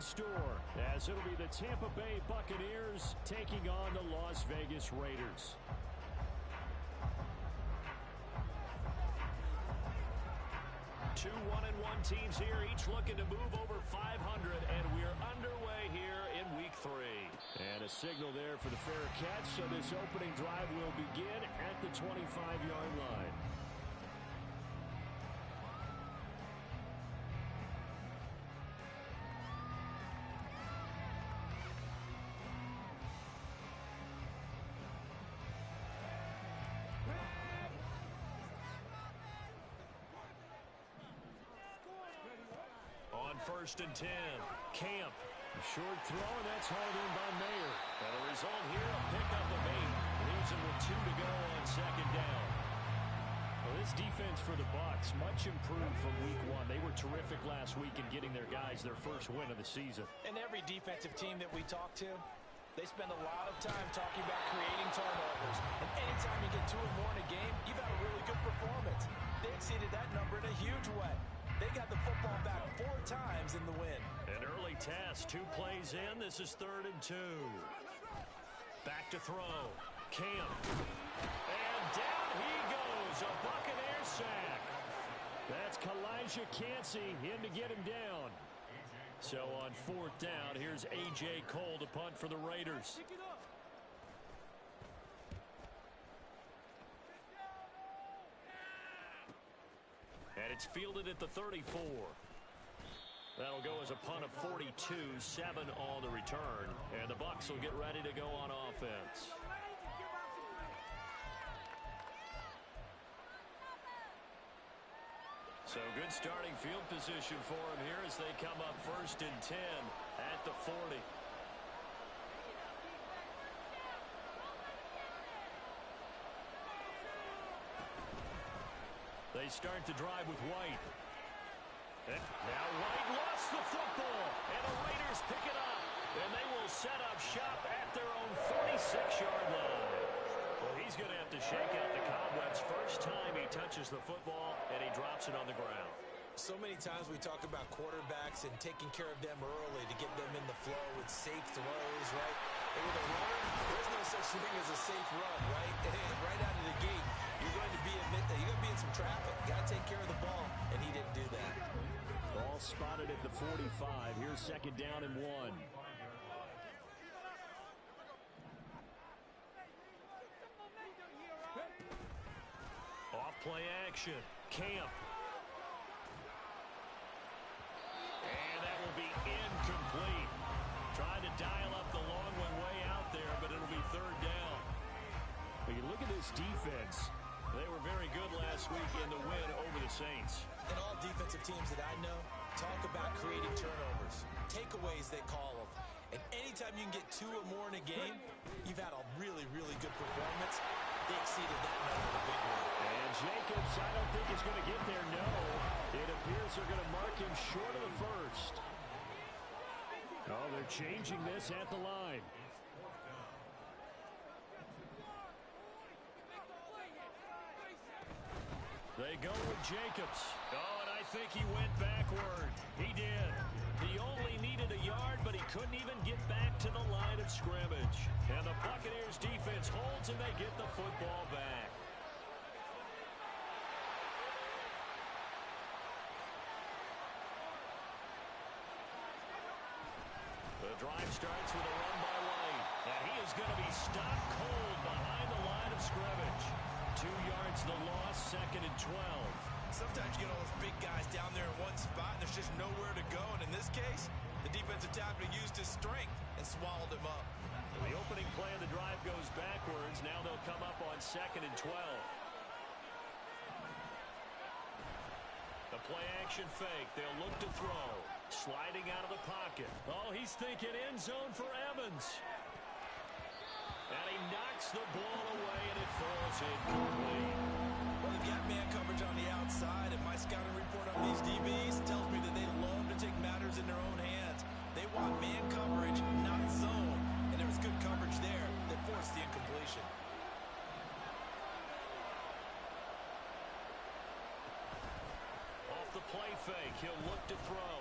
store, as it'll be the Tampa Bay Buccaneers taking on the Las Vegas Raiders. Two 1-1 teams here, each looking to move over 500, and we're underway here in Week 3. And a signal there for the fair catch, so this opening drive will begin at the 25-yard line. On 1st and 10, Camp. A short throw, and that's hauled in by Mayer. And the result here, a pickup of 8. Leaves him with 2 to go on 2nd down. Well, this defense for the Bucs, much improved from Week 1. They were terrific last week in getting their guys their first win of the season. And every defensive team that we talk to, they spend a lot of time talking about creating turnovers. And anytime you get 2 or more in a game, you've had a really good performance. They exceeded that number in a huge way. They got the football back 4 times in the win. An early test, 2 plays in. This is 3rd and 2. Back to throw. Camp. And down he goes. A Buccaneer sack. That's Kalijah Cansey in to get him down. So on 4th down, here's A.J. Cole to punt for the Raiders. And it's fielded at the 34. That'll go as a punt of 42, 7 on the return. And the Bucs will get ready to go on offense. So good starting field position for him here as they come up 1st and 10 at the 40. They start the drive with White. And now White lost the football, and the Raiders pick it up. And they will set up shop at their own 46-yard line. Well, he's going to have to shake out the cobwebs first time he touches the football, and he drops it on the ground. So many times we talk about quarterbacks and taking care of them early to get them in the flow with safe throws, right? And with a runner, there's no such thing as a safe run, right? Right out of the gate, you're going to be in some traffic. Got to take care of the ball, and he didn't do that. Ball spotted at the 45. Here's 2nd down and 1. Off play action. Camp. And that will be incomplete. Trying to dial up the long one way out there, but it'll be 3rd down. But you look at this defense. They were very good last week in the win over the Saints. And all defensive teams that I know talk about creating turnovers. Takeaways, they call them. And anytime you can get 2 or more in a game, you've had a really, really good performance. They exceeded that number in a big way. And Jacobs, I don't think is going to get there, no. It appears they're going to mark him short of the 1st. Oh, they're changing this at the line. They go with Jacobs. Oh, and I think he went backward. He did. He only needed a yard, but he couldn't even get back to the line of scrimmage. And the Buccaneers defense holds, and they get the football back. The drive starts with a run by White. And he is going to be stopped cold behind the line of scrimmage. 2 yards the loss, 2nd and 12. Sometimes you get all those big guys down there in one spot, and there's just nowhere to go. And in this case, the defensive tackle used his strength and swallowed him up. The opening play of the drive goes backwards. Now they'll come up on 2nd and 12. The play action fake. They'll look to throw. Sliding out of the pocket. Oh, he's thinking end zone for Evans. And he knocks the ball away, and it falls incomplete. Well, they've got man coverage on the outside, and my scouting report on these DBs tells me that they love to take matters in their own hands. They want man coverage, not zone. And there was good coverage there that forced the incompletion. Off the play fake, he'll look to throw.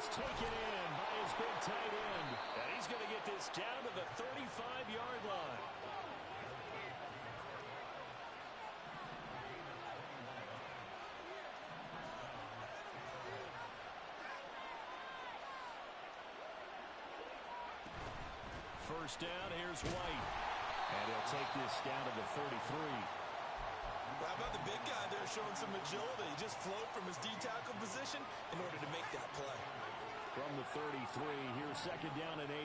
is taken in by his big tight end. And he's going to get this down to the 35-yard line. First down, here's White. And he'll take this down to the 33. How about the big guy there showing some agility? He just flowed from his D-tackle position in order to make that play. From the 33, here's second down and 8.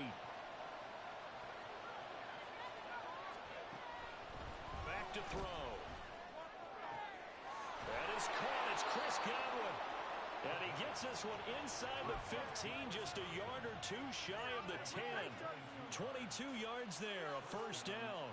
Back to throw. That is caught. It's Chris Godwin. And he gets this one inside the 15, just a yard or two shy of the 10. 22 yards there, a first down.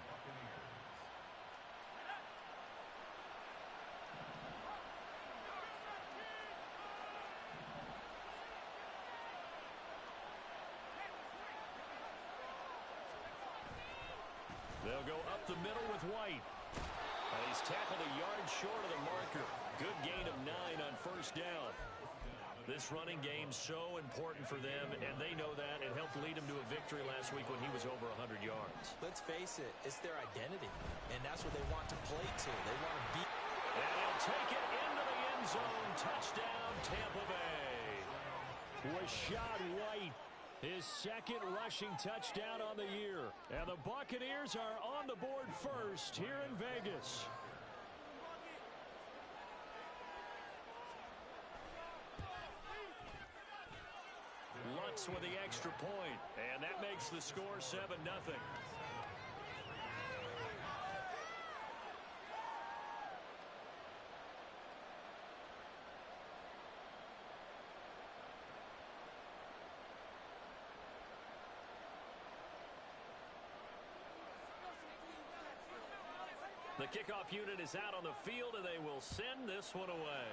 They'll go up the middle with White. And he's tackled a yard short of the marker. Good gain of 9 on first down. This running game's so important for them, and they know that. It helped lead him to a victory last week when he was over 100 yards. Let's face it, it's their identity, and that's what they want to play to. They want to beat. And he'll take it into the end zone. Touchdown, Tampa Bay. Rashad White, his second rushing touchdown on the year. And the Buccaneers are on the board first here in Vegas. Lutz with the extra point, and that makes the score 7-0. The kickoff unit is out on the field, and they will send this one away.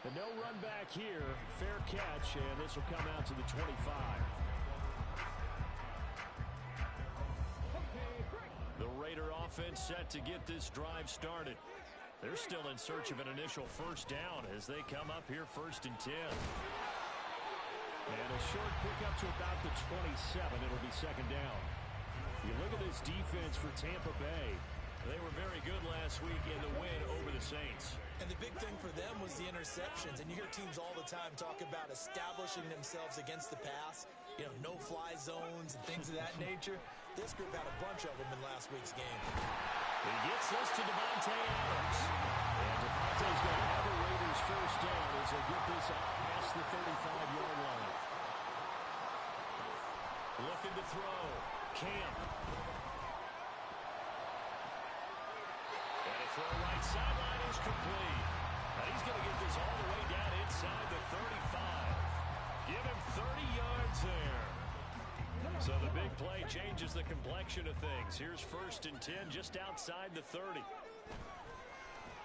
And no run back here. Fair catch, and this will come out to the 25. The Raider offense set to get this drive started. They're still in search of an initial first down as they come up here first and 10. And a short pickup to about the 27. It'll be second down. You look at this defense for Tampa Bay. They were very good last week in the win over the Saints. And the big thing for them was the interceptions. And you hear teams all the time talk about establishing themselves against the pass. You know, no-fly zones and things of that nature. This group had a bunch of them in last week's game. He gets this to Devontae Adams. And Devontae's going to have the Raiders first down as they get this out past the 35-yard line. Looking to throw. Camp. And a throw right sideline is complete. And he's going to get this all the way down inside the 35. Give him 30 yards there. So the big play changes the complexion of things. Here's first and 10 just outside the 30.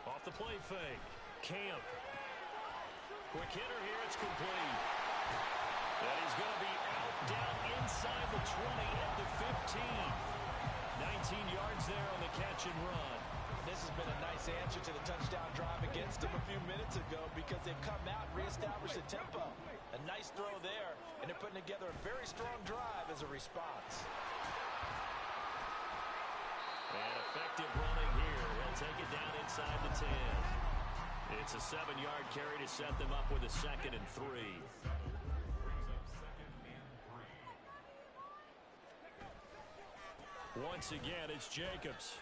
Off the play fake. Camp. Quick hitter here. It's complete. And he's going to be out down inside the 20 at the 15. 19 yards there on the catch and run. This has been a nice answer to the touchdown drive against them a few minutes ago because they've come out and reestablished the tempo. A nice throw there, and they're putting together a very strong drive as a response. And effective running here. He'll take it down inside the 10. It's a 7-yard carry to set them up with a 2nd and 3. Once again, it's Jacobs.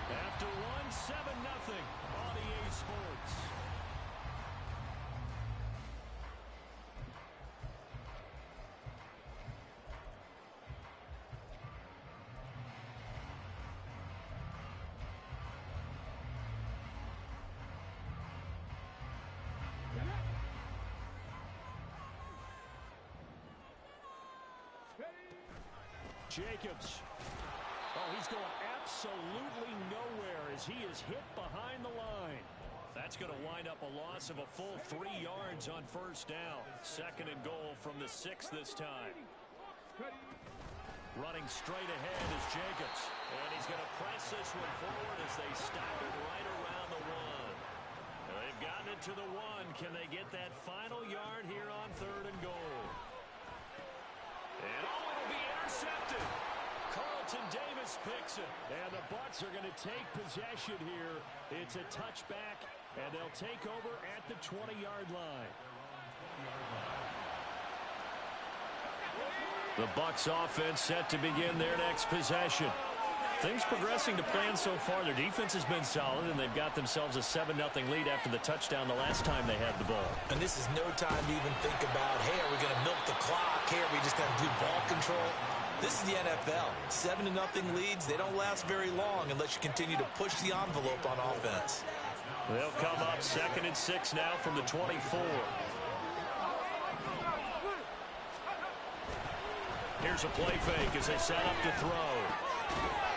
After one, 7-0 on EA Sports. Jacobs. Oh, he's going absolutely nowhere as he is hit behind the line. That's going to wind up a loss of a full 3 yards on first down. 2nd and goal from the 6 this time. Running straight ahead is Jacobs. And he's going to press this one forward as they stop it right around the to the one. Can they get that final yard here on 3rd and goal? And it'll be intercepted. Carlton Davis picks it. And the Bucs are going to take possession here. It's a touchback, and they'll take over at the 20-yard line. The Bucs offense set to begin their next possession. Things progressing to plan so far. Their defense has been solid, and they've got themselves a 7-0 lead after the touchdown the last time they had the ball. And this is no time to even think about, hey, are we going to milk the clock? Hey, are we just going to do ball control? This is the NFL. 7-0 leads, they don't last very long unless you continue to push the envelope on offense. They'll come up 2nd and 6 now from the 24. Here's a play fake as they set up to throw.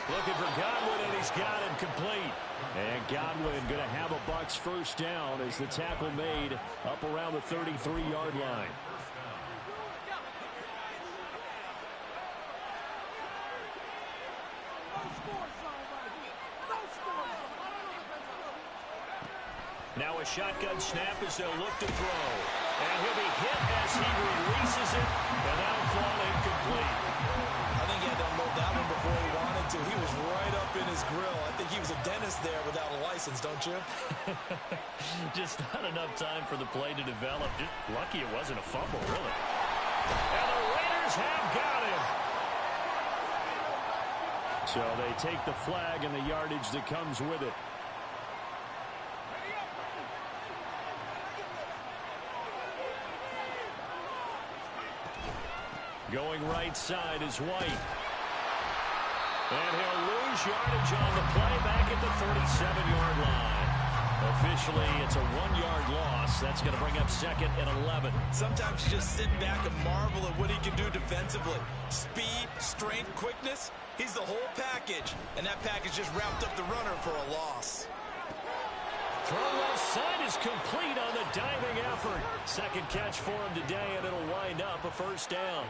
Looking for Godwin, and he's got him complete. And Godwin going to have a Bucs first down as the tackle made up around the 33-yard line. Now a shotgun snap as they'll look to throw. And he'll be hit as he releases it, and that'll fall incomplete. I think he had to unload that one before he wanted to. He was right up in his grill. I think he was a dentist there without a license, don't you? Just not enough time for the play to develop. Just lucky it wasn't a fumble, really. And the Raiders have got him. So they take the flag and the yardage that comes with it. Going right side is White. And he'll lose yardage on the play back at the 37-yard line. Officially, it's a 1-yard loss. That's going to bring up 2nd and 11. Sometimes you just sit back and marvel at what he can do defensively. Speed, strength, quickness. He's the whole package. And that package just wrapped up the runner for a loss. Throw left side is complete on the diving effort. Second catch for him today, and it'll wind up a first down.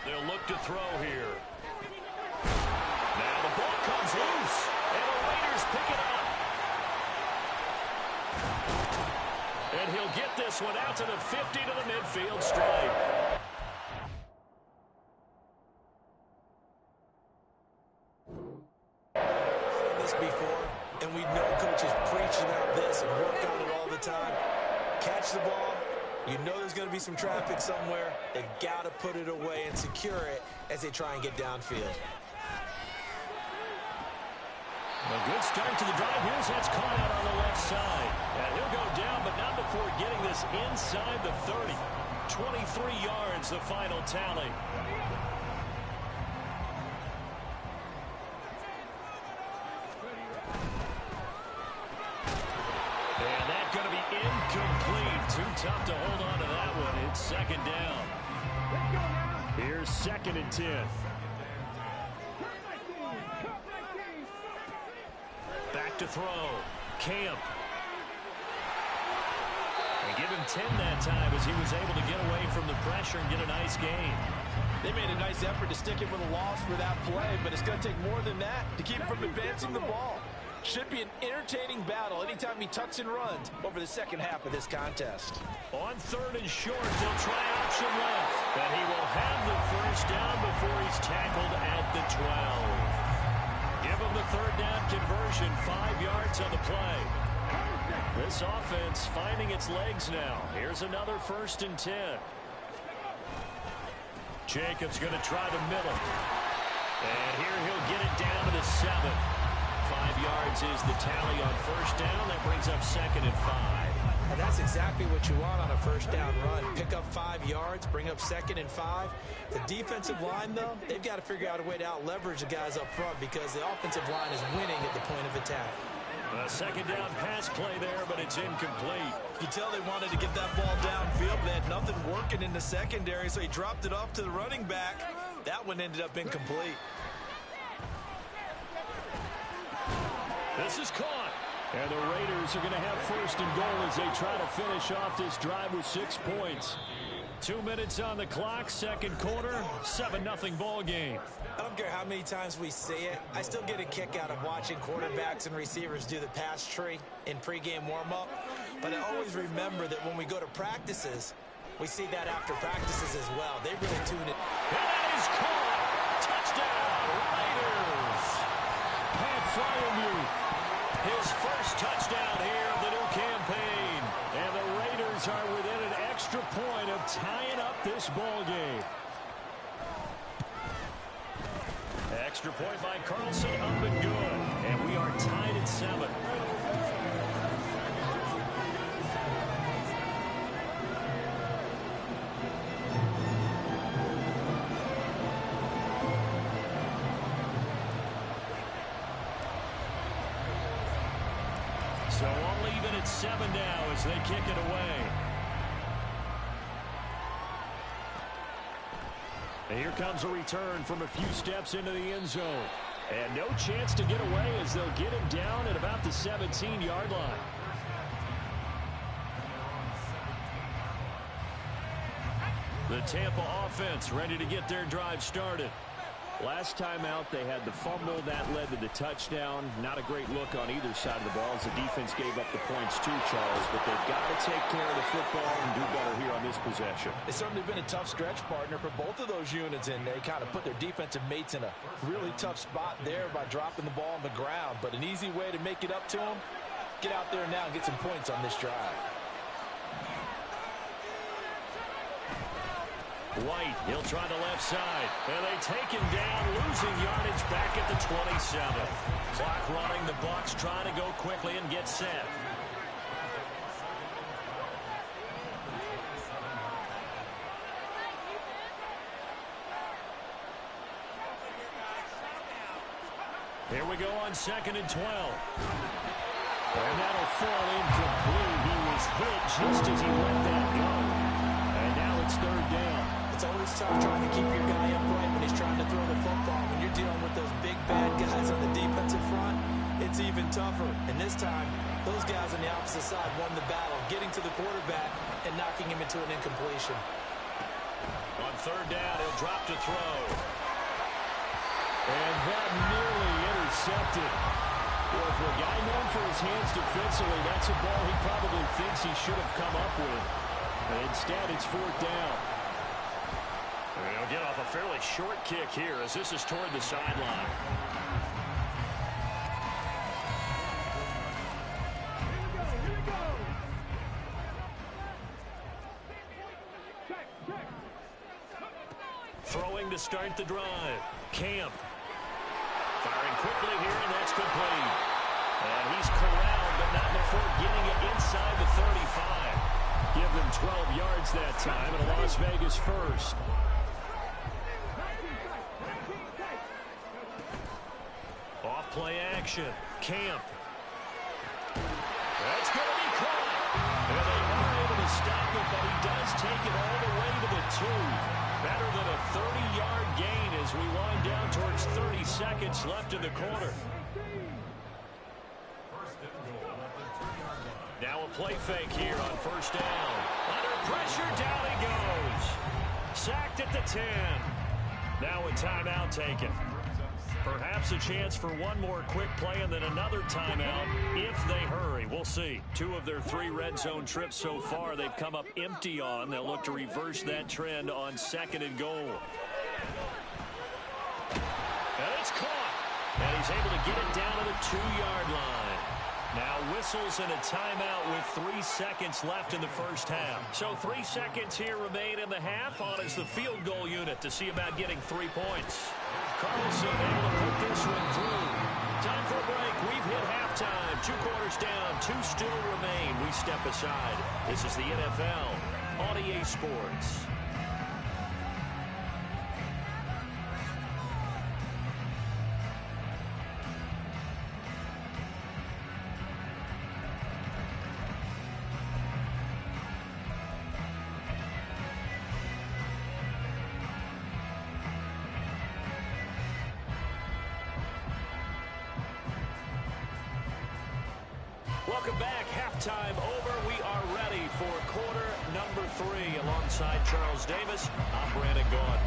They'll look to throw here. Now the ball comes loose, and the Raiders pick it up. And he'll get this one out to the 50 to the midfield stripe. We've seen this before, and we know coaches preach about this and work on it all the time. Catch the ball. You know there's going to be some traffic somewhere. They've got to put it away and secure it as they try and get downfield. A good start to the drive. Here's that's caught out on the left side. And he'll go down, but not before getting this inside the 30. 23 yards, the final tally. And that's going to be incomplete. Too tough to hold on to that one. It's 2nd down. Here's 2nd and 10. Back to throw. Camp. They give him 10 that time as he was able to get away from the pressure and get a nice gain. They made a nice effort to stick him with a loss for that play, but it's going to take more than that to keep him from advancing the ball. Should be an entertaining battle anytime he tucks and runs over the second half of this contest. On 3rd and short, they'll try option left. And he will have the first down before he's tackled at the 12. Give him the 3rd down conversion, 5 yards on the play. This offense finding its legs now. Here's another 1st and 10. Jacobs going to try the middle. And here he'll get it down to the 7. 5 yards is the tally on first down. That brings up 2nd and 5. And that's exactly what you want on a first down run. Pick up 5 yards, bring up 2nd and 5. The defensive line, though, they've got to figure out a way to out-leverage the guys up front because the offensive line is winning at the point of attack. A 2nd down pass play there, but it's incomplete. You tell they wanted to get that ball downfield, but they had nothing working in the secondary, so he dropped it off to the running back. That one ended up incomplete. This is caught. And the Raiders are going to have first and goal as they try to finish off this drive with 6 points. 2 minutes on the clock, second quarter, 7-0 ball game. I don't care how many times we say it, I still get a kick out of watching quarterbacks and receivers do the pass tree in pregame warm-up. But I always remember that when we go to practices, we see that after practices as well. They really tune it. And that is caught. Touchdown, Raiders. Pat Fryermuth, his first touchdown here of the new campaign. And the Raiders are within an extra point of tying up this ball game. Extra point by Carlson, up and good. And we are tied at 7. So all even at 7 now as they kick it away. And here comes a return from a few steps into the end zone. And no chance to get away as they'll get him down at about the 17-yard line. The Tampa offense ready to get their drive started. Last time out, they had the fumble. That led to the touchdown. Not a great look on either side of the ball as the defense gave up the points too, Charles. But they've got to take care of the football and do better here on this possession. It's certainly been a tough stretch, partner, for both of those units, and they kind of put their defensive mates in a really tough spot there by dropping the ball on the ground. But an easy way to make it up to them, get out there now and get some points on this drive. White, he'll try the left side. And they take him down, losing yardage back at the 27. Clock running, the Bucs trying to go quickly and get set. Here we go on 2nd and 12. And that'll fall incomplete. He was hit just as he let that go. And now it's 3rd down. It's always tough trying to keep your guy upright when he's trying to throw the football. When you're dealing with those big, bad guys on the defensive front, it's even tougher. And this time, those guys on the opposite side won the battle, getting to the quarterback and knocking him into an incompletion. On 3rd down, he'll drop to throw. And that nearly intercepted. Well, for a guy known for his hands defensively, that's a ball he probably thinks he should have come up with. But instead, it's 4th down. They'll get off a fairly short kick here as this is toward the sideline. Throwing to start the drive. Camp. Firing quickly here, and that's complete. And he's corralled, but not before getting it inside the 35. Give them 12 yards that time, and a Las Vegas first. Off-play action. Camp. That's going to be caught. And they are able to stop it, but he does take it all the way to the 2. Better than a 30-yard gain as we wind down towards 30 seconds left in the quarter. Now a play fake here on 1st down. Under pressure, down he goes. Sacked at the 10. Now a timeout taken. Perhaps a chance for one more quick play and then another timeout if they hurry. We'll see. 2 of their 3 red zone trips so far they've come up empty on. They'll look to reverse that trend on 2nd and goal. And it's caught. And he's able to get it down to the 2-yard line. Now whistles and a timeout with 3 seconds left in the first half. So 3 seconds here remain in the half. On is the field goal unit to see about getting 3 points. Carlson able to put this one through. Time for a break. We've hit halftime. 2 quarters down. 2 still remain. We step aside. This is the NFL on EA Sports. Welcome back. Halftime over. We are ready for quarter number 3. Alongside Charles Davis, I'm Brandon Gaudin.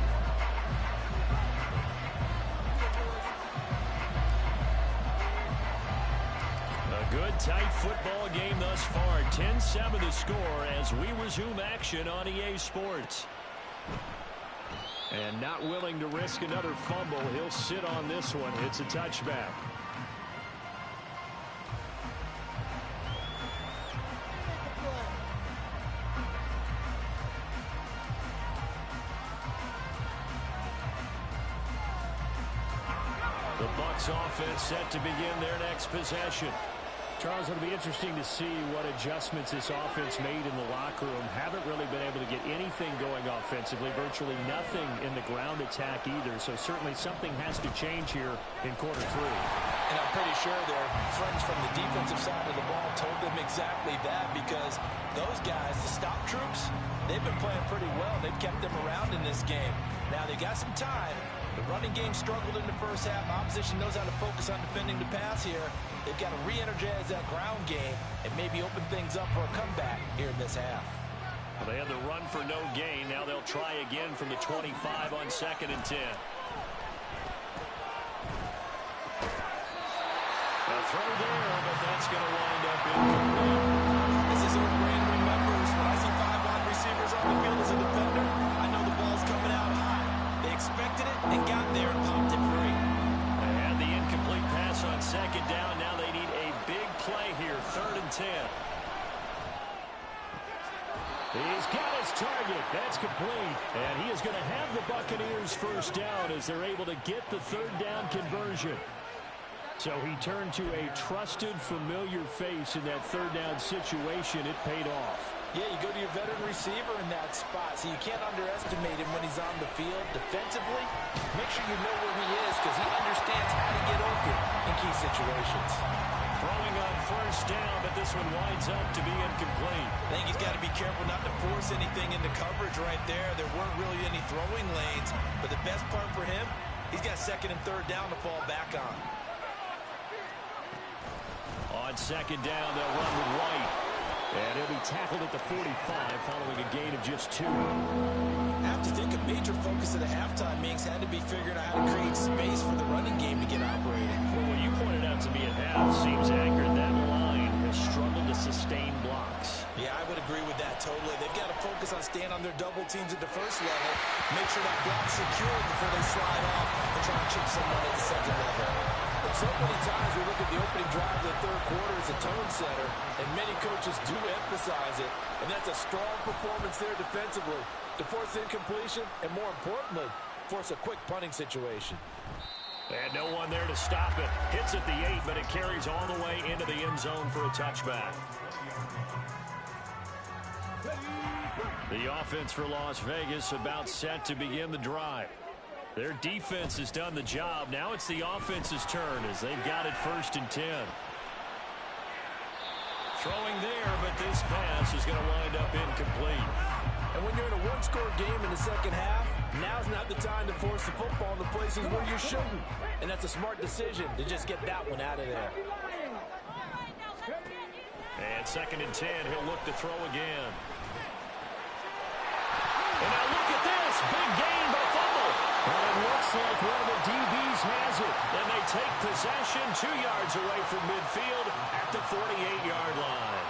A good, tight football game thus far. 10-7 the score as we resume action on EA Sports. And not willing to risk another fumble. He'll sit on this one. It's a touchback. The Bucs offense set to begin their next possession. Charles, it'll be interesting to see what adjustments this offense made in the locker room. Haven't really been able to get anything going offensively, virtually nothing in the ground attack either. So certainly something has to change here in quarter 3. And I'm pretty sure their friends from the defensive side of the ball told them exactly that, because those guys, the stop troops, they've been playing pretty well. They've kept them around in this game. Now they got some time. The running game struggled in the first half. Opposition knows how to focus on defending the pass here. They've got to re-energize that ground game and maybe open things up for a comeback here in this half. Well, they had the run for no gain. Now they'll try again from the 25 on 2nd and 10. A throw there, but that's going to wind up incomplete. This is what Brandon remembers. When I see 5 wide receivers on the field as a defender, I know the ball's coming out high. They expected it and got there and popped it free. They had the incomplete pass on 2nd down. Now they need a big play here, 3rd and 10. He's got his target. That's complete. And he is going to have the Buccaneers first down as they're able to get the 3rd down conversion. So he turned to a trusted, familiar face in that 3rd down situation. It paid off. Yeah, you go to your veteran receiver in that spot, so you can't underestimate him when he's on the field. Defensively, make sure you know where he is, because he understands how to get open in key situations. Throwing on 1st down, but this one winds up to be incomplete. I think he's got to be careful not to force anything into coverage right there. There weren't really any throwing lanes, but the best part for him, he's got 2nd and 3rd down to fall back on. On 2nd down, they'll run with White. And he'll be tackled at the 45 following a gain of just 2. I have to think a major focus of the halftime meetings had to be figuring out how to create space for the running game to get operating. Well, what you pointed out to me at half seems accurate. That line has struggled to sustain blocks. Yeah, I would agree with that totally. They've got to focus on staying on their double teams at the 1st level, make sure that block's secured before they slide off and try to chip someone at the 2nd level. But so many times we look at the opening drive of the 3rd quarter as a tone setter, and many coaches do emphasize it, and that's a strong performance there defensively to force incompletion and, more importantly, force a quick punting situation. And no one there to stop it. Hits at the 8, but it carries all the way into the end zone for a touchback. The offense for Las Vegas about set to begin the drive. Their defense has done the job. Now it's the offense's turn as they've got it 1st and 10. Throwing there, but this pass is going to wind up incomplete. And when you're in a one-score game in the 2nd half, now's not the time to force the football in the places where you shouldn't. And that's a smart decision to just get that one out of there. And 2nd and 10, he'll look to throw again. And now look at this. Big gain, but a fumble. And it looks like one of the DBs has it. And they take possession 2 yards away from midfield at the 48-yard line.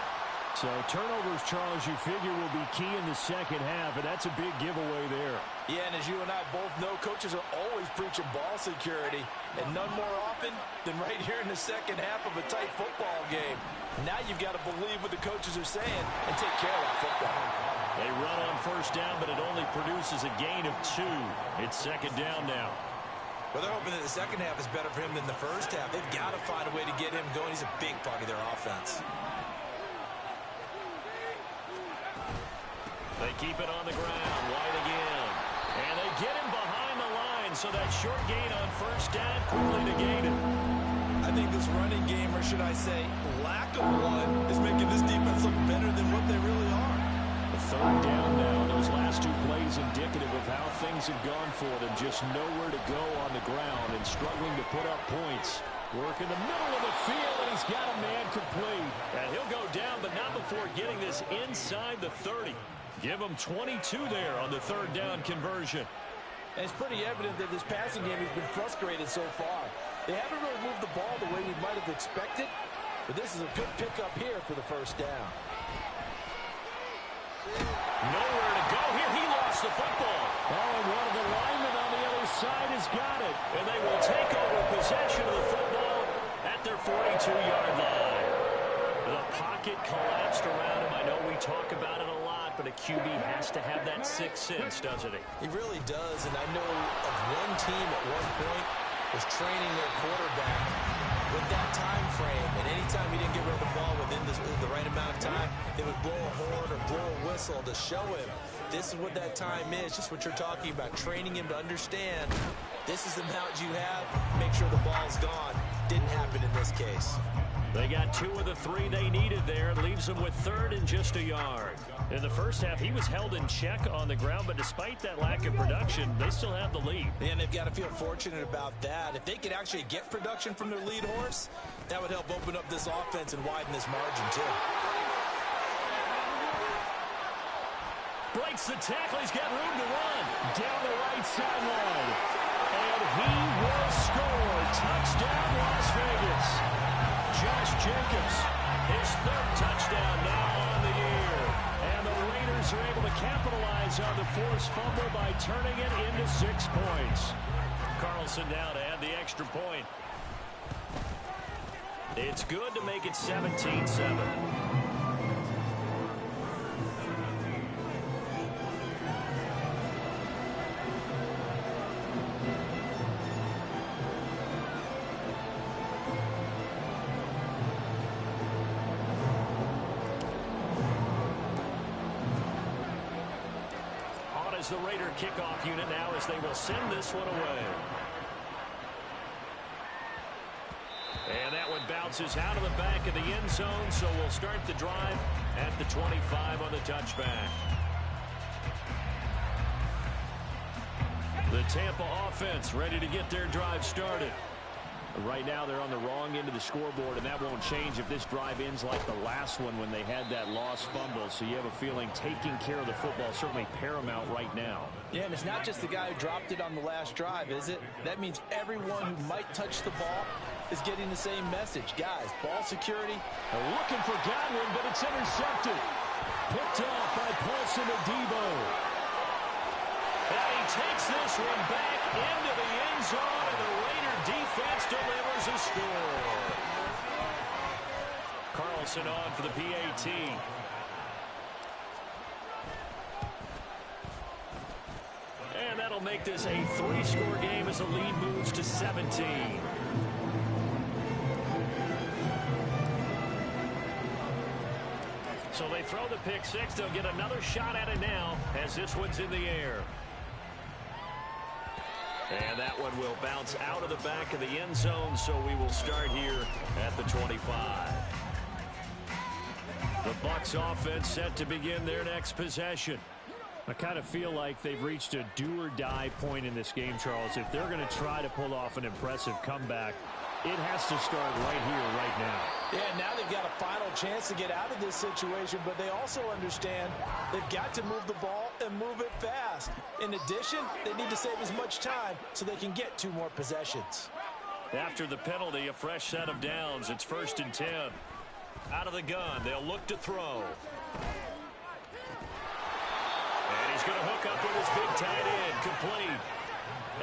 So turnovers, Charles, you figure will be key in the 2nd half, and that's a big giveaway there. Yeah, and as you and I both know, coaches are always preaching ball security, and none more often than right here in the 2nd half of a tight football game. Now you've got to believe what the coaches are saying and take care of that football. They run on 1st down, but it only produces a gain of 2. It's 2nd down now. Well, they're hoping that the 2nd half is better for him than the 1st half. They've got to find a way to get him going. He's a big part of their offense. They keep it on the ground. White again. And they get him behind the line, so that short gain on 1st down quickly negated. I think this running game, or should I say lack of one, is making this defense look better than what they really are. The 3rd down now. Those last 2 plays indicative of how things have gone for them. Just nowhere to go on the ground and struggling to put up points. Work in the middle of the field, and he He's got a man complete. And he'll go down, but not before getting this inside the 30. Give him 22 there on the third down conversion. And it's pretty evident that this passing game has been frustrated so far. They haven't really moved the ball the way we might have expected, but this is a good pickup here for the first down. Nowhere to go here. He lost the football. Oh, and one of the linemen on the other side has got it. And they will take over possession of the football at their 42-yard line. The pocket collapsed around him. I know we talk about it a lot, but a QB has to have that sixth sense, doesn't he? He really does, and I know of one team at one point was training their quarterback with that time frame, and anytime he didn't get rid of the ball within the right amount of time, they would blow a horn or blow a whistle to show him this is what that time is, just what you're talking about, training him to understand this is the amount you have, make sure the ball's gone. Didn't happen in this case. They got 2 of the 3 they needed there. It leaves them with third and just a yard. In the first half, he was held in check on the ground, but despite that lack of production, they still have the lead. And they've got to feel fortunate about that. If they could actually get production from their lead horse, that would help open up this offense and widen this margin, too. Breaks the tackle. He's got room to run. Down the right sideline. And he will score. Touchdown, Las Vegas. Josh Jacobs, his third touchdown now on the year. And the Raiders are able to capitalize on the forced fumble by turning it into 6 points. Carlson now to add the extra point. It's good to make it 17-7. The Raider kickoff unit now as they will send this one away. And that one bounces out of the back of the end zone, so we'll start the drive at the 25 on the touchback. The Tampa offense ready to get their drive started. Right now they're on the wrong end of the scoreboard, and that won't change if this drive ends like the last one when they had that lost fumble. So you have a feeling taking care of the football is certainly paramount right now. Yeah, and it's not just the guy who dropped it on the last drive, is it? That means everyone who might touch the ball is getting the same message. Guys, ball security. They're looking for Godwin, but it's intercepted. Picked off by Paulson Adebo. And he takes this one back into the end zone, and the Raider defense delivers a score. Carlson on for the PAT. And that'll make this a 3-score game as the lead moves to 17. So they throw the pick six. They'll get another shot at it now as this one's in the air. And that one will bounce out of the back of the end zone, so we will start here at the 25. The Bucs offense set to begin their next possession. I kind of feel like they've reached a do-or-die point in this game, Charles. If they're going to try to pull off an impressive comeback, it has to start right here, right now. Yeah, now they've got a final chance to get out of this situation, but they also understand they've got to move the ball and move it fast. In addition, they need to save as much time so they can get 2 more possessions. After the penalty, a fresh set of downs. It's 1st and 10. Out of the gun, they'll look to throw. And he's going to hook up with his big tight end, complete.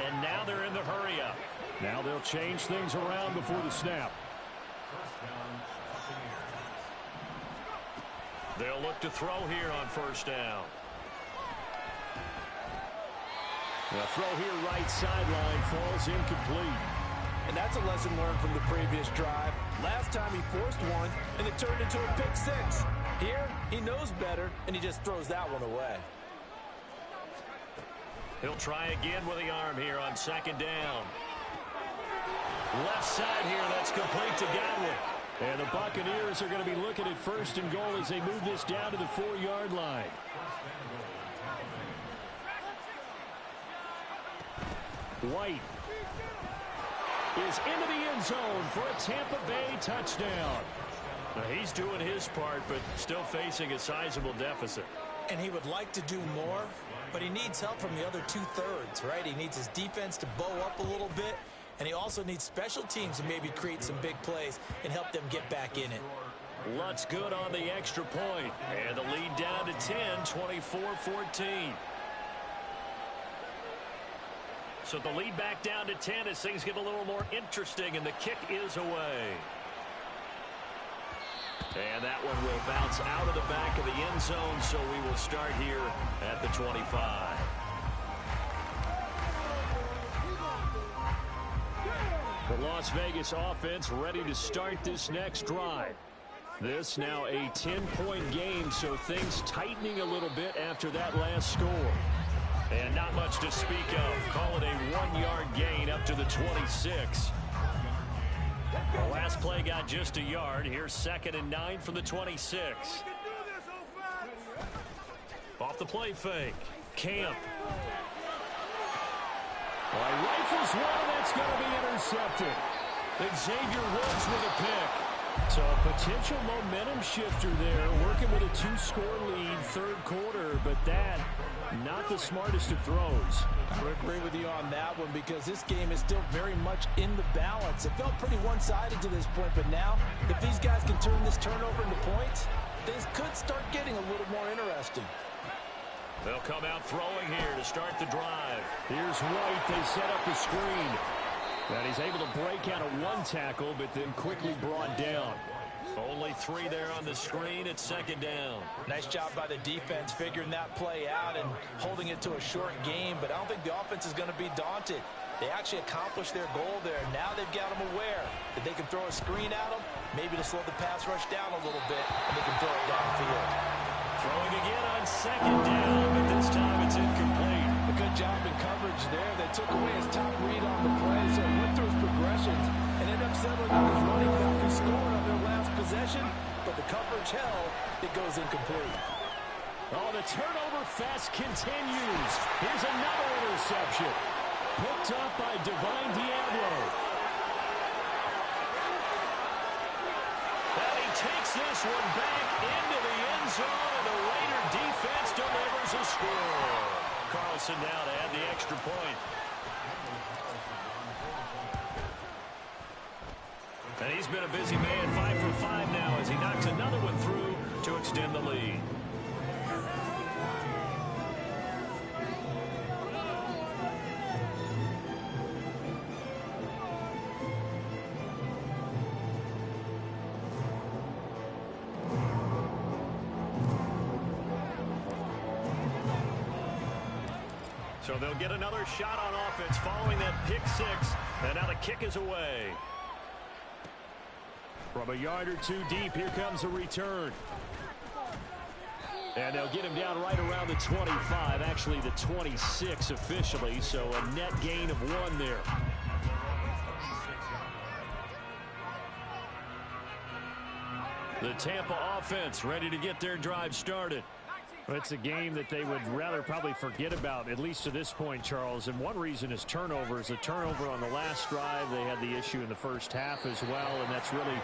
And now they're in the hurry-up. Now they'll change things around before the snap. They'll look to throw here on 1st down. The throw here right sideline falls incomplete. And that's a lesson learned from the previous drive. Last time he forced one, and it turned into a pick 6. Here, he knows better, and he just throws that one away. He'll try again with the arm here on 2nd down. Left side here, that's complete to Godwin. And the Buccaneers are going to be looking at 1st and goal as they move this down to the 4-yard line. White. is into the end zone for a Tampa Bay touchdown. Now, he's doing his part, but still facing a sizable deficit. And he would like to do more, but he needs help from the other two-thirds, right? He needs his defense to bow up a little bit, and he also needs special teams to maybe create some big plays and help them get back in it. Lutz good on the extra point. And the lead down to 10, 24-14. So the lead back down to 10 as things get a little more interesting, and the kick is away. And that one will bounce out of the back of the end zone, so we will start here at the 25. The Las Vegas offense ready to start this next drive. This now a 10-point game, so things tightening a little bit after that last score. And not much to speak of. Call it a 1-yard gain up to the 26. The last play got just a yard. Here's 2nd and 9 from the 26. Off the play fake. Camp. Rifles one, that's going to be intercepted. Xavier Woods with a pick. So a potential momentum shifter there, working with a 2-score lead, third quarter, but that, not the smartest of throws. I would agree with you on that one because this game is still very much in the balance. It felt pretty one-sided to this point, but now, if these guys can turn this turnover into points, things could start getting a little more interesting. They'll come out throwing here to start the drive. Here's White. They set up the screen. And he's able to break out of one tackle, but then quickly brought down. Only 3 there on the screen at 2nd down. Nice job by the defense figuring that play out and holding it to a short game, but I don't think the offense is going to be daunted. They actually accomplished their goal there. Now they've got them aware that they can throw a screen at them, maybe to slow the pass rush down a little bit, and they can throw it downfield. Throwing again on 2nd down, but this time it's incomplete. A good job in coverage there. They took away his top read on the play, so he went through his progressions and ended up settling on his running back who scored on their last possession, but the coverage held. It goes incomplete. Oh, the turnover fest continues. Here's another interception. Picked up by Divine Diablo. And he takes this one back into the end zone, and the Raider defense delivers a score. Carlson now to add the extra point. And he's been a busy man, 5 for 5 now as he knocks another one through to extend the lead. So they'll get another shot on offense following that pick 6, and now the kick is away. From a yard or 2 deep, here comes a return. And they'll get him down right around the 25, actually the 26 officially, so a net gain of 1 there. The Tampa offense ready to get their drive started. It's a game that they would rather probably forget about, at least to this point, Charles. And one reason is turnovers. A turnover on the last drive. They had the issue in the first half as well, and that's really,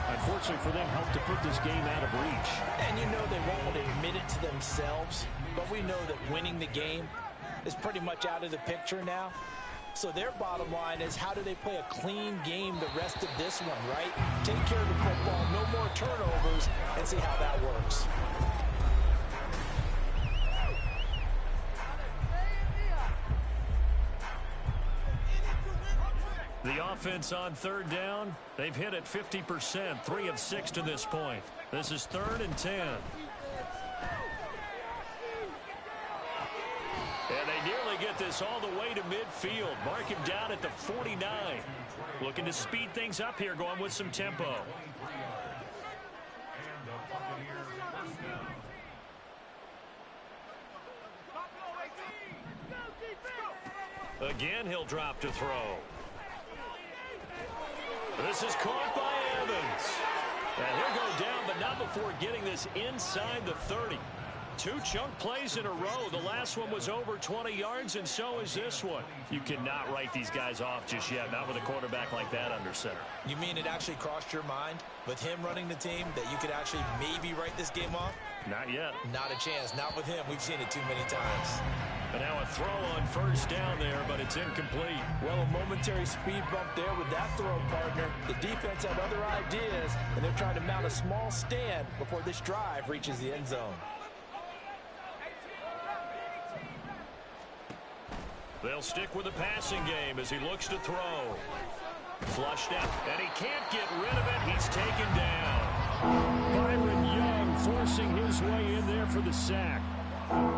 unfortunately for them, helped to put this game out of reach. And you know they won't admit it to themselves, but we know that winning the game is pretty much out of the picture now. So their bottom line is, how do they play a clean game the rest of this one, right? Take care of the football, no more turnovers, and see how that works. The offense on 3rd down, they've hit it 50%, 3 of 6 to this point. This is 3rd and 10. And they nearly get this all the way to midfield. Mark him down at the 49. Looking to speed things up here, going with some tempo. Again, he'll drop to throw. This is caught by Evans. And he'll go down, but not before getting this inside the 30. 2 chunk plays in a row. The last one was over 20 yards, and so is this one. You cannot write these guys off just yet, not with a quarterback like that under center. You mean it actually crossed your mind with him running the team that you could actually maybe write this game off? Not yet. Not a chance. Not with him. We've seen it too many times. And now a throw on first down there, but it's incomplete. Well, a momentary speed bump there with that throw, partner. The defense had other ideas, and they're trying to mount a small stand before this drive reaches the end zone. They'll stick with the passing game as he looks to throw. Flushed out, and he can't get rid of it. He's taken down. Byron Young forcing his way in there for the sack.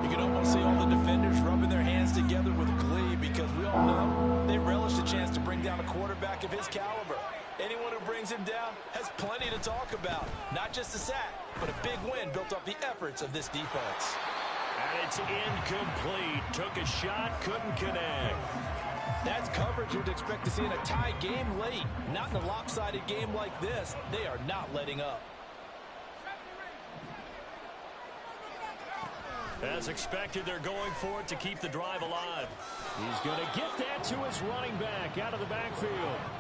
You can almost see all the defenders rubbing their hands together with glee because we all know they relish the chance to bring down a quarterback of his caliber. Anyone who brings him down has plenty to talk about. Not just a sack, but a big win built off the efforts of this defense. And it's incomplete. Took a shot, couldn't connect. That's coverage you'd expect to see in a tie game late. Not in a lopsided game like this. They are not letting up. As expected, they're going for it to keep the drive alive. He's going to get that to his running back out of the backfield.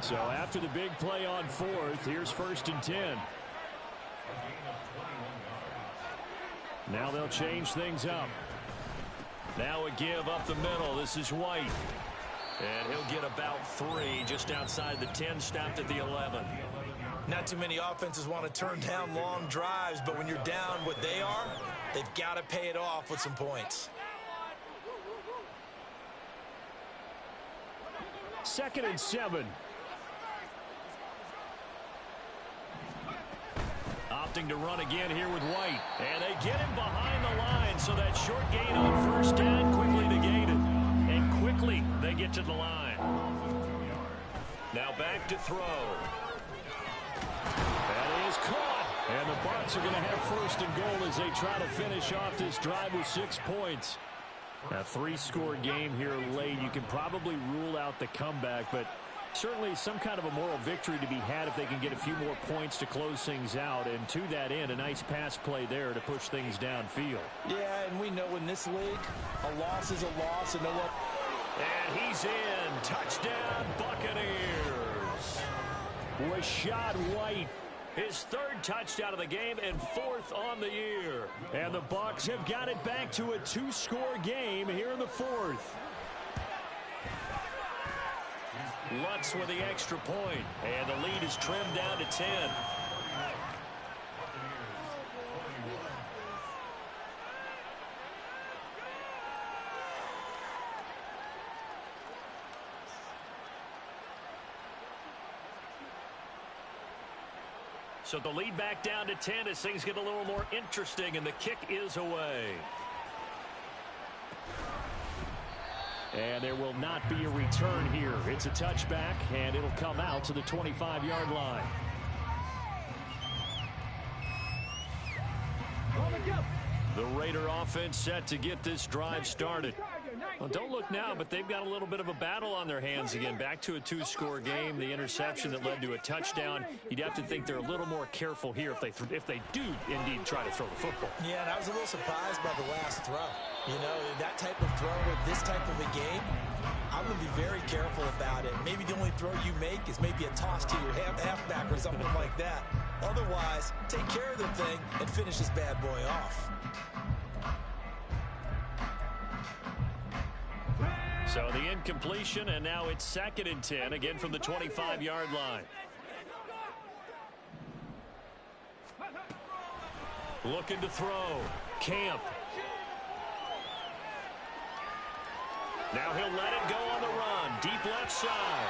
So after the big play on 4th, here's 1st and 10. Now they'll change things up. Now a give up the middle. This is White. And he'll get about 3 just outside the 10, stopped at the 11. Not too many offenses want to turn down long drives, but when you're down what they are, they've got to pay it off with some points. 2nd and 7. Opting to run again here with White. And they get him behind the line, so that short gain on first down quickly negated. And quickly they get to the line. Now back to throw. That is caught. And the Bucs are going to have 1st and goal as they try to finish off this drive with 6 points. A 3-score game here late. You can probably rule out the comeback, but certainly some kind of a moral victory to be had if they can get a few more points to close things out. And to that end, a nice pass play there to push things downfield. Yeah, and we know in this league, a loss is a loss. And know what? And he's in. Touchdown, Buccaneers. Rashad White, his 3rd touchdown of the game and 4th on the year. And the Bucs have got it back to a 2-score game here in the 4th. Lutz with the extra point, and the lead is trimmed down to 10. So the lead back down to 10 as things get a little more interesting, and the kick is away. And there will not be a return here. It's a touchback, and it'll come out to the 25-yard line. The Raider offense set to get this drive started. Well, don't look now, but they've got a little bit of a battle on their hands again. Back to a 2-score game. The interception that led to a touchdown. You'd have to think they're a little more careful here if they do indeed try to throw the football. Yeah, and I was a little surprised by the last throw. You know, that type of throw with this type of a game, I'm going to be very careful about it. Maybe the only throw you make is maybe a toss to your halfback or something like that. Otherwise, take care of the thing and finish this bad boy off. So the incompletion, and now it's 2nd and 10, again from the 25-yard line. Looking to throw. Camp. Now he'll let it go on the run. Deep left side.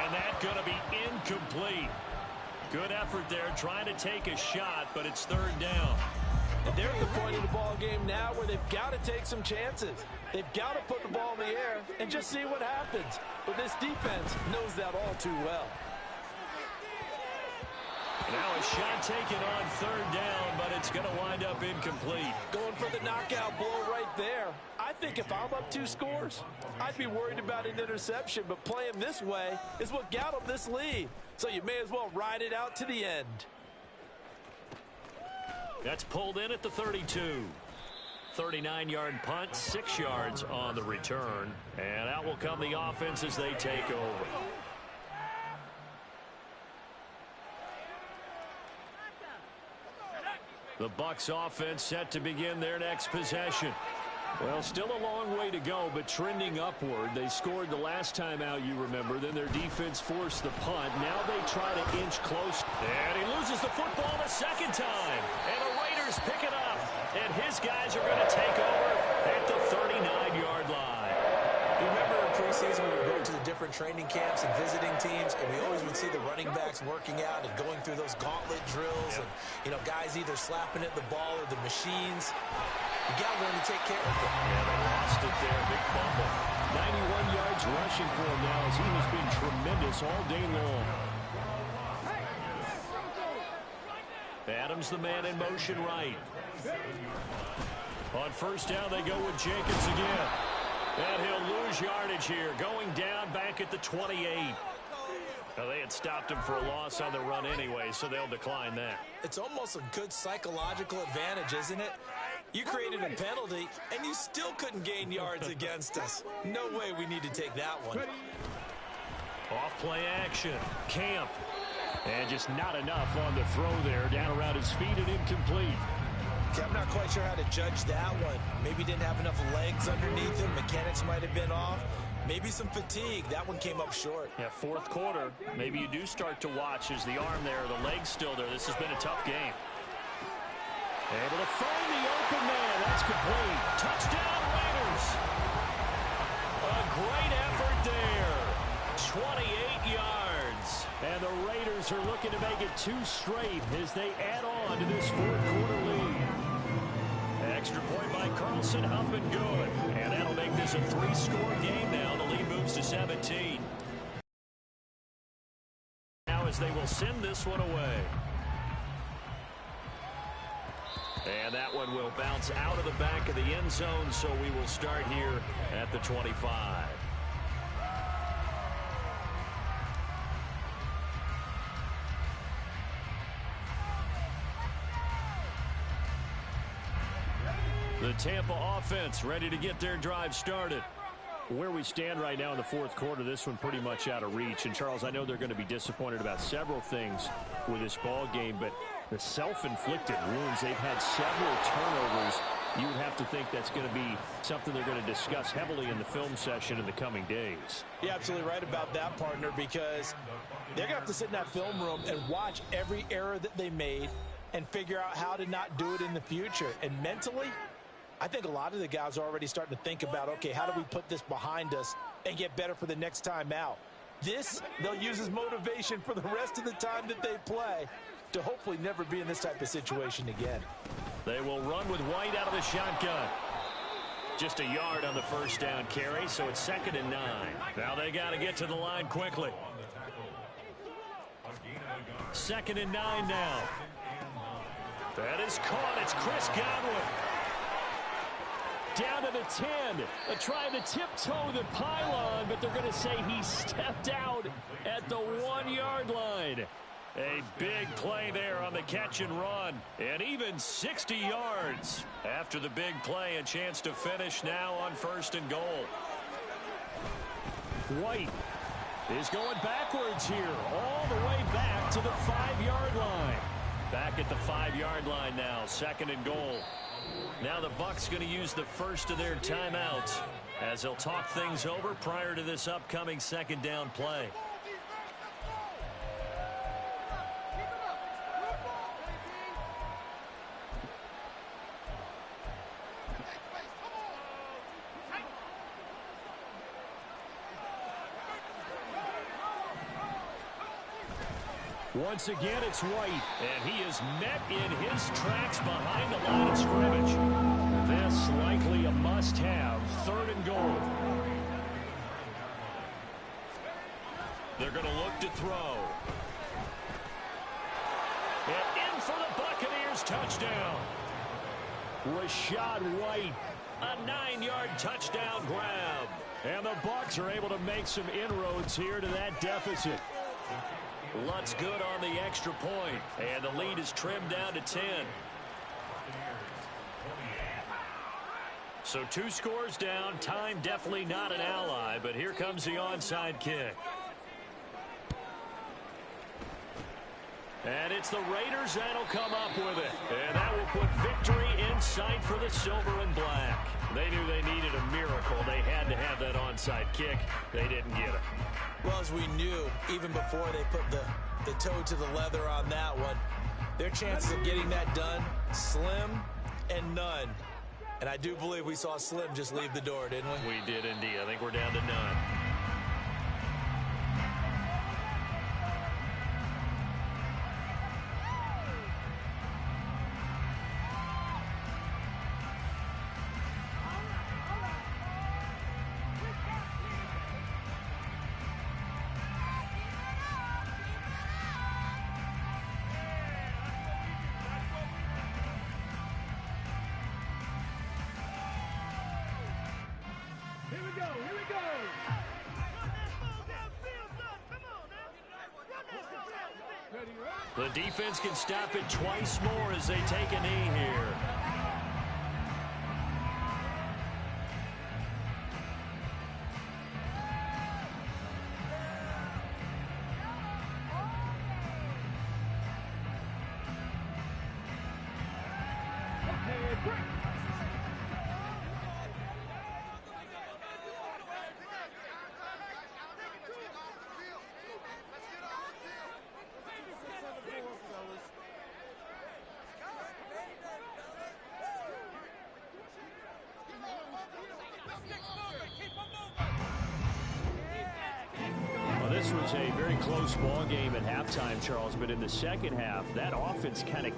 And that's going to be incomplete. Good effort there, trying to take a shot, but it's 3rd down. And they're at the point of the ball game now where they've got to take some chances. They've got to put the ball in the air and just see what happens. But this defense knows that all too well. Now a shot taken on 3rd down, but it's going to wind up incomplete. Going for the knockout blow right there. I think if I'm up 2 scores, I'd be worried about an interception. But playing this way is what got them this lead. So you may as well ride it out to the end. That's pulled in at the 32. 39-yard punt, 6 yards on the return. And out will come the offense as they take over. The Bucs offense set to begin their next possession. Well, still a long way to go, but trending upward. They scored the last time out, you remember. Then their defense forced the punt. Now they try to inch close. And he loses the football the second time. And the Raiders pick it up. And his guys are going to take over at the 39-yard line. You remember in preseason we were going to the different training camps and visiting teams, and we always would see the running backs working out and going through those gauntlet drills, and, you know, guys either slapping at the ball or the machines. You got to learn to take care of them. Yeah, they lost it there. Big fumble. 91 yards rushing for him now as he has been tremendous all day long. Adams, the man in motion right. On first down, they go with Jenkins again. And he'll lose yardage here. Going down back at the 28. Now, they had stopped him for a loss on the run anyway, so they'll decline that. It's almost a good psychological advantage, isn't it? You created a penalty, and you still couldn't gain yards against us. No way we need to take that one. Off play action. Camp. And just not enough on the throw there. Down around his feet and incomplete. I'm not quite sure how to judge that one. Maybe didn't have enough legs underneath him. Mechanics might have been off. Maybe some fatigue. That one came up short. Yeah, fourth quarter. Maybe you do start to watch as the arm there, the leg's still there. This has been a tough game. Able to find the open man. That's complete. Touchdown, Raiders. A great effort there. 28 yards. And the Raiders are looking to make it 2 straight as they add on to this fourth quarter lead. Extra point by Carlson, up and good. And that'll make this a 3-score game now. The lead moves to 17. Now as they will send this one away. And that one will bounce out of the back of the end zone, so we will start here at the 25. The Tampa offense ready to get their drive started. Where we stand right now in the fourth quarter, this one pretty much out of reach. And, Charles, I know they're going to be disappointed about several things with this ball game, but the self-inflicted wounds, they've had several turnovers. You would have to think that's going to be something they're going to discuss heavily in the film session in the coming days. You're absolutely right about that, partner, because they're going to have to sit in that film room and watch every error that they made and figure out how to not do it in the future. And mentally, I think a lot of the guys are already starting to think about, okay, how do we put this behind us and get better for the next time out? This, they'll use as motivation for the rest of the time that they play to hopefully never be in this type of situation again. They will run with White out of the shotgun. Just a yard on the first down carry, so it's 2nd and 9. Now they got to get to the line quickly. 2nd and 9 now. That is caught. It's Chris Godwin. Down to the 10. They're trying to tiptoe the pylon, but they're going to say he stepped out at the 1-yard line. A big play there on the catch and run. And even 60 yards. After the big play, a chance to finish now on 1st and goal. White is going backwards here, all the way back to the 5-yard line. Back at the 5-yard line now, 2nd and goal. Now the Bucs going to use the first of their timeouts as they'll talk things over prior to this upcoming 2nd down play. Once again, it's White. And he is met in his tracks behind the line of scrimmage. This likely a must-have. 3rd and goal. They're going to look to throw. And in for the Buccaneers touchdown. Rashad White. A 9-yard touchdown grab. And the Bucs are able to make some inroads here to that deficit. Lutz good on the extra point. And the lead is trimmed down to 10. So 2 scores down. Time definitely not an ally, but here comes the onside kick. And it's the Raiders that'll come up with it. And that will put victory in sight for the silver and black. They knew they needed a miracle. They had to have that onside kick. They didn't get it. Well, as we knew, even before they put the toe to the leather on that one, their chances of getting that done, slim and none. And I do believe we saw Slim just leave the door, didn't we? We did indeed. I think we're down to none. The defense can stop it twice more as they take a knee here. This was a very close ball game at halftime, Charles, but in the second half, that offense kind of